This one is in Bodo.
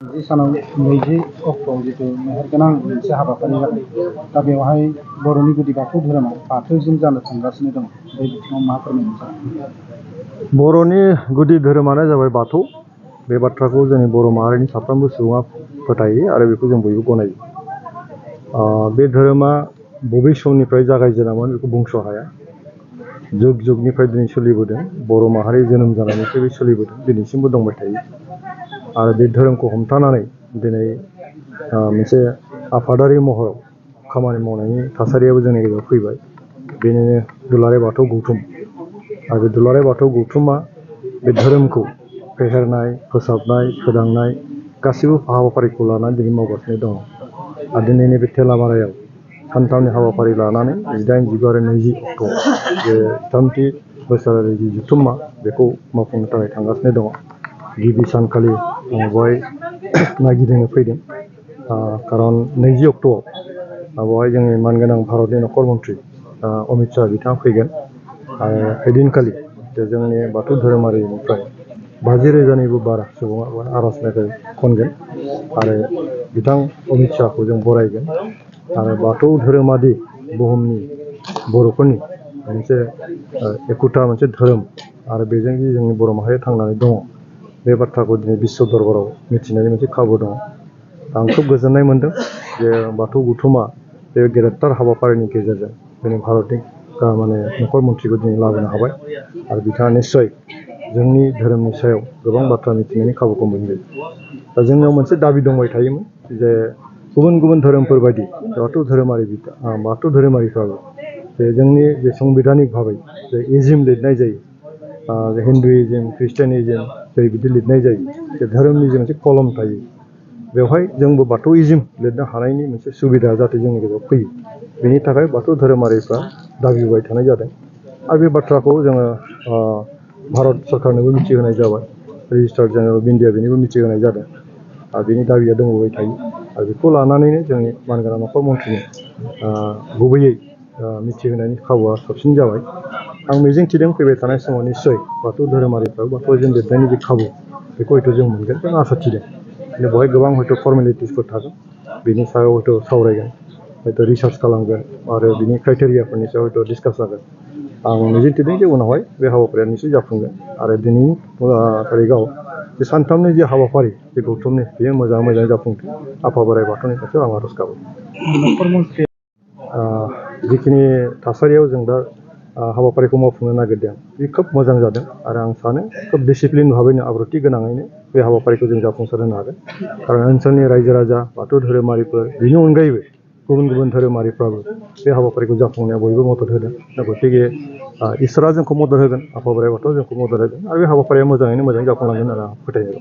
जि सानाव 20 अक्ट'आव जितु मेहेरगोनां मोनसे हाबाफारि जादों दा बेवहाय बर'नि गुदि बाथौ धोरोमा बाथौजों जानो थांगासिनो दं बे बिथिङाव मा फोरमायनो सानो? बर'नि गुदि धोरोमानो जाबाय बाथौ। बे बाथ्राखौ जोंनि बर' माहारिनि साफ्रोमबो सुबुङा फोथायो आरो बेखौ जों बयबो गनायो। बे धोरोमा बबे समनिफ्राय जागायजेनामोन बेखौ बुंस' हाया। जुग जुगनिफ्राय दिनै सोलिबोदों। बर' माहारि जोनोम जानायनिफ्राय बे सोलिबोदों, दिनैसिमबो दंबाय थायो। आरो बे धोरोमखौ हमथानानै दिनै मोनसे आफादारि महराव खामानि मावनायनि थासारियाबो जोंनि गेजेराव फैबाय। बेनिनो दुलाराय बाथौ गौथुम। आरो बे दुलाराय बाथौ गौथुमा बे धोरोमखौ फेहेरनाय, फोसाबनाय, सोदांनाय गासिबो हाबाफारिखौ लानानै दिनै मावगासिनो दङ। आरो दिनैनि बे थेलामारायाव सानथामनि हाबाफारि लानानै 18, 19 आरो 20 अक्ट'आव जे 3थि बोसोरारि जि जथुम्मा बेखौ मावफुंनो थाखाय थांगासिनो दङ। गिबि सानखालि बेवहाय नायगिदिंनो फैदों। खारन 20 अक्ट'आव बेवहाय जोंनि मानगोनां भारतनि नखर मन्थ्रि अमित शाह बिथाङा फैगोन। आरो ओइदिनखालि जोंनि बाथौ धोरोमारिनिफ्राय 50,000निबो बारा सुबुङा आर'ज मेथाइ खनगोन आरो बिथां अमित शाहखौ जों बरायगोन। आरो बाथौ धोरोमादि बुहुमनि बर'फोरनि मोनसे एखुथा मोनसे धोरोम आरो बेजों जि जोंनि बर' माहारिया थांनानै दङ बे बाथ्राखौ दिनै बिश्व दरबाराव मिथिनायनि मोनसे खाबु दङ। आं खोब गोजोननाय मोन्दों जे बाथौ गौथुमा बे गेदेरथार हाबाफारिनि गेजेरजों जोंनि भारतनि नखर मन्थ्रिखौ दिनै लाबोनो हाबाय आरो बिथाङा निस्सय जोंनि धोरोमनि सायाव गोबां बाथ्रा मिथिनायनि खाबुखौ मोनगोन। दा जोंनाव मोनसे दाबि दंबाय थायोमोन जे गुबुन गुबुन धोरोमफोर बायदि बाथौ धोरोमारिफ्राबो जे जोंनि जे संबिधानिक भाबै जे इजिम लिरनाय जायो, हिन्दुइजिम, ख्रिस्टियानिजिम जेरै बिदि लिरनाय जायो, जे धोरोमनि जे मोनसे कलम थायो बेवहाय जोंबो बाथौइजिम लिरनो हानायनि मोनसे सुबिदा जाहाथे जोंनि गेजेराव फैयो, बेनि थाखाय बाथौ धोरोमारिफ्रा दाबि होबाय थानाय जादों। आरो बे बाथ्राखौ जोङो भारत सरकारनोबो मिथिहोनाय जाबाय। रेजिस्ट्रार जेनेरेल अफ इन्डिया बेनिबो मिथिहोनाय जादों। आरो बेनि दाबिया दंबाय थायो। आरो बेखौ लानानैनो जोंनि मानगोनां नखर मन्थ्रिनि गुबैयै मिथिहोनायनि खाबुआ साबसिन जाबाय। आं मिजिंथिदों फैबाय थानाय समाव निस्सय बाथौ धोरोमारिफ्राबो बाथौइजिम लिरनायनि जे खाबु बेखौ हयथ' जों मोनगोन जों आसा थिदों। बेवहाय गोबां हयथ' फर्मेलिटिसफोर थागोन, बेनि सायाव हयथ' सावरायगोन, हयथ' रिसार्च खालामगोन आरो बिनि क्राइटेरियाफोरनि सायाव हयथ' डिसकास जागोन। आं मिजिंथिदों जे उनावहाय बे हाबाफारिया निस्सय जाफुंगोन आरो दिनैनि थारिखआव बे सानथामनि जे हाबाफारि बे गौथुमनि बेयो मोजाङै मोजां जाफुंथों। आफा बोराइ बाथौनि खाथियाव आं आर'ज गाबो। नखर मन्थ्रि जिखिनि थासारियाव जों दा हाबाफारिखौ मावफुंनो नागिरदों बे खोब मोजां जादों आरो आं सानो खोब डिसिप्लिन भाबैनो आब्रुथि गोनाङैनो बे हाबाफारिखौ जों जाफुंसार होनो हागोन। खारन ओनसोलनि रायजो राजा, बाथौ धोरोमारिफोर, बेनि अनगायैबो गुबुन गुबुन धोरोमारिफ्राबो बे हाबाफारिखौ जाफुंनायाव बयबो मदद होदों। गतिके इसोरा जोंखौ मदद होगोन, आफा बोराइ बाथौआ जोंखौ मदद होगोन आरो बे हाबाफारिया मोजाङैनो मोजां जाफुंलांगोन होनना आं फोथायो।